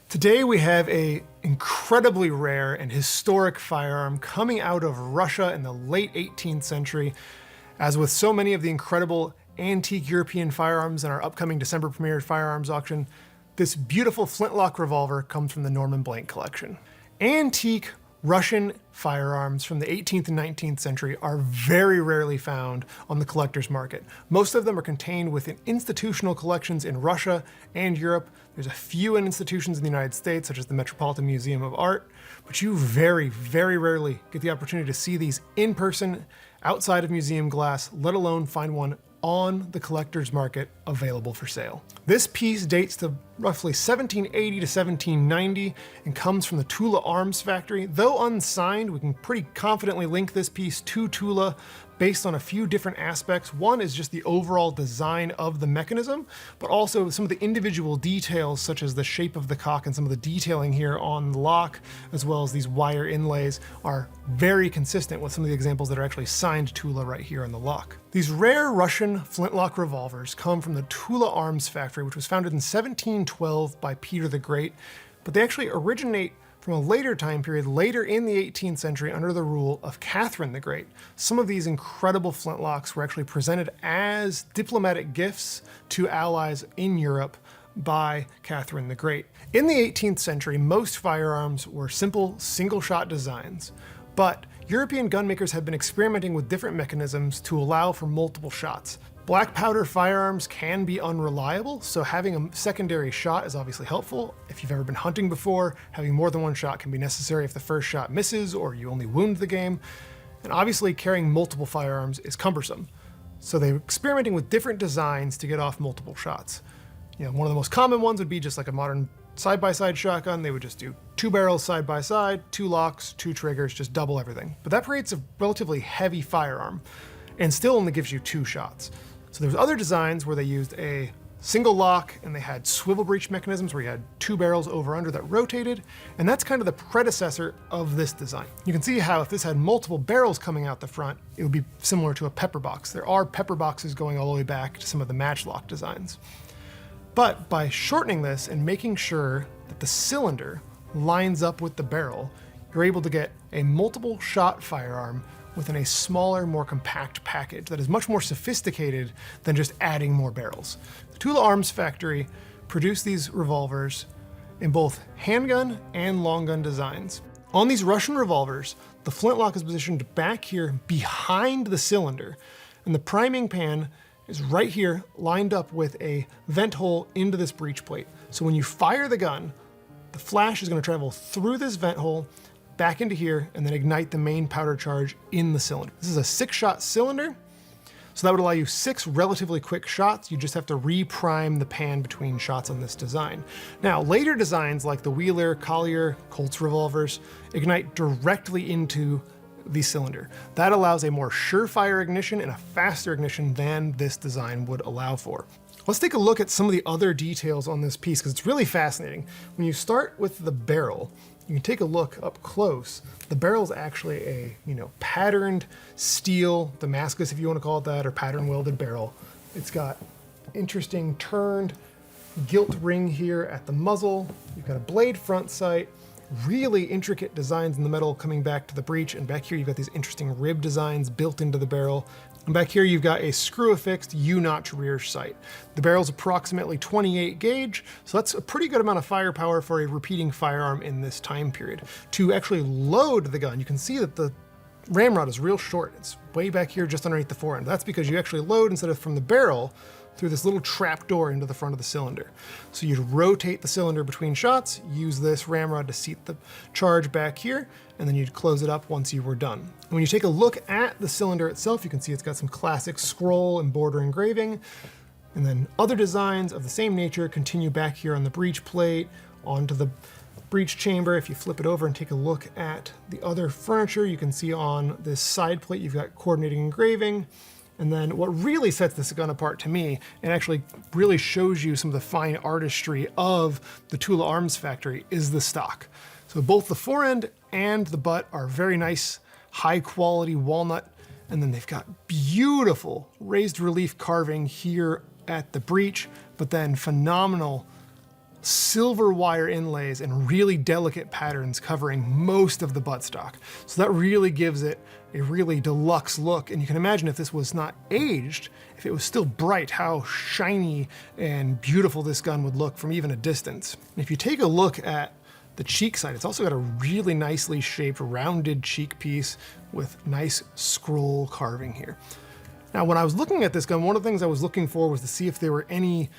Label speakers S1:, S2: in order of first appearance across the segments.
S1: Today we have a incredibly rare and historic firearm coming out of Russia in the late 18th century. As with so many of the incredible antique European firearms in our upcoming December premiered firearms auction, this beautiful flintlock revolver comes from the Norman Blank collection. Antique Russian firearms from the 18th and 19th century are very rarely found on the collector's market. Most of them are contained within institutional collections in Russia and Europe. There's a few in institutions in the United States, such as the Metropolitan Museum of Art, but you very, very rarely get the opportunity to see these in person outside of museum glass, let alone find one on the collector's market available for sale. This piece dates to roughly 1780 to 1790 and comes from the Tula Arms Factory. Though unsigned, we can pretty confidently link this piece to Tula based on a few different aspects. One is just the overall design of the mechanism, but also some of the individual details such as the shape of the cock and some of the detailing here on the lock, as well as these wire inlays, are very consistent with some of the examples that are actually signed Tula right here on the lock. These rare Russian flintlock revolvers come from the Tula Arms Factory, which was founded in 1712 by Peter the Great, but they actually originate from a later time period, later in the 18th century, under the rule of Catherine the Great. Some of these incredible flintlocks were actually presented as diplomatic gifts to allies in Europe by Catherine the Great. In the 18th century, most firearms were simple single-shot designs, but European gunmakers had been experimenting with different mechanisms to allow for multiple shots. Black powder firearms can be unreliable, so having a secondary shot is obviously helpful. If you've ever been hunting before, having more than one shot can be necessary if the first shot misses or you only wound the game. And obviously carrying multiple firearms is cumbersome. So they were experimenting with different designs to get off multiple shots. One of the most common ones would be just like a modern side-by-side shotgun. They would just do 2 barrels side by side, 2 locks, 2 triggers, just double everything. But that creates a relatively heavy firearm and still only gives you 2 shots. So there's other designs where they used a single lock and they had swivel breech mechanisms where you had 2 barrels over under that rotated, and that's kind of the predecessor of this design. You can see how if this had multiple barrels coming out the front, it would be similar to a pepper box. There are pepper boxes going all the way back to some of the matchlock designs. But by shortening this and making sure that the cylinder lines up with the barrel, you're able to get a multiple shot firearm within a smaller, more compact package that is much more sophisticated than just adding more barrels. The Tula Arms Factory produced these revolvers in both handgun and long gun designs. On these Russian revolvers, the flintlock is positioned back here behind the cylinder, and the priming pan is right here lined up with a vent hole into this breech plate. So when you fire the gun, the flash is going to travel through this vent hole back into here and then ignite the main powder charge in the cylinder. This is a 6-shot cylinder, so that would allow you 6 relatively quick shots. You just have to reprime the pan between shots on this design. Now, later designs like the Wheeler, Collier, Colt's revolvers ignite directly into the cylinder. That allows a more surefire ignition and a faster ignition than this design would allow for. Let's take a look at some of the other details on this piece because it's really fascinating. When you start with the barrel, you can take a look up close. The barrel is actually a patterned steel Damascus, if you want to call it that, or pattern welded barrel. It's got interesting turned gilt ring here at the muzzle. You've got a blade front sight, really intricate designs in the metal coming back to the breech, and back here you've got these interesting rib designs built into the barrel. And back here you've got a screw-affixed U-notch rear sight. The barrel's approximately 28 gauge, so that's a pretty good amount of firepower for a repeating firearm in this time period. To actually load the gun, you can see that the ramrod is real short. It's way back here just underneath the forend. That's because you actually load instead of from the barrel through this little trap door into the front of the cylinder. So you'd rotate the cylinder between shots, use this ramrod to seat the charge back here, and then you'd close it up once you were done. And when you take a look at the cylinder itself, you can see it's got some classic scroll and border engraving, and then other designs of the same nature continue back here on the breech plate, onto the breech chamber. If you flip it over and take a look at the other furniture, you can see on this side plate you've got coordinating engraving. And then what really sets this gun apart to me, and actually really shows you some of the fine artistry of the Tula Arms Factory, is the stock. So both the forend and the butt are very nice, high quality walnut, and then they've got beautiful raised relief carving here at the breech, but then phenomenal silver wire inlays and really delicate patterns covering most of the buttstock. So that really gives it a really deluxe look. And you can imagine if this was not aged, if it was still bright, how shiny and beautiful this gun would look from even a distance. And if you take a look at the cheek side, it's also got a really nicely shaped rounded cheek piece with nice scroll carving here. Now, when I was looking at this gun, one of the things I was looking for was to see if there were any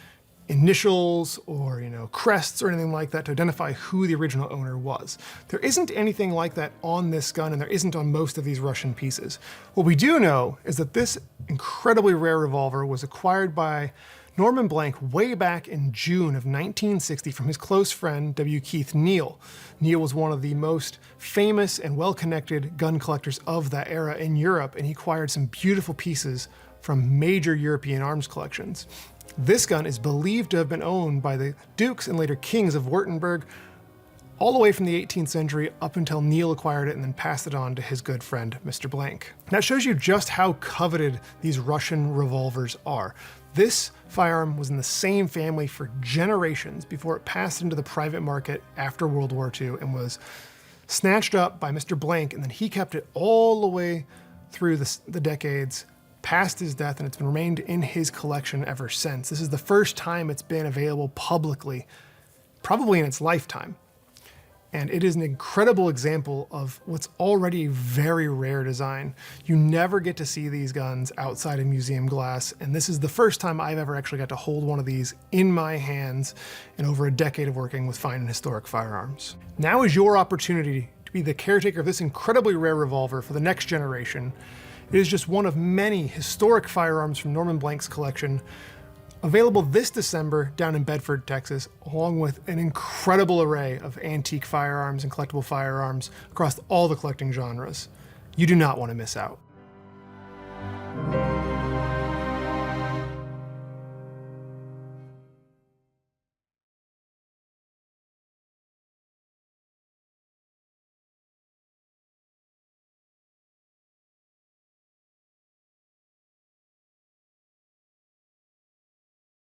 S1: initials or crests or anything like that to identify who the original owner was. There isn't anything like that on this gun, and there isn't on most of these Russian pieces. What we do know is that this incredibly rare revolver was acquired by Norman Blank way back in June of 1960 from his close friend W. Keith Neal. Neal was one of the most famous and well-connected gun collectors of that era in Europe, and he acquired some beautiful pieces from major European arms collections. This gun is believed to have been owned by the dukes and later kings of Württemberg all the way from the 18th century up until Neal acquired it and then passed it on to his good friend, Mr. Blank. That shows you just how coveted these Russian revolvers are. This firearm was in the same family for generations before it passed into the private market after World War II and was snatched up by Mr. Blank, and then he kept it all the way through the decades past his death, and it's been remained in his collection ever since. This is the first time it's been available publicly, probably in its lifetime. And it is an incredible example of what's already a very rare design. You never get to see these guns outside of museum glass, and this is the first time I've ever actually got to hold one of these in my hands in over a decade of working with fine and historic firearms. Now is your opportunity to be the caretaker of this incredibly rare revolver for the next generation. It is just one of many historic firearms from Norman Blank's collection, available this December down in Bedford, Texas, along with an incredible array of antique firearms and collectible firearms across all the collecting genres. You do not want to miss out.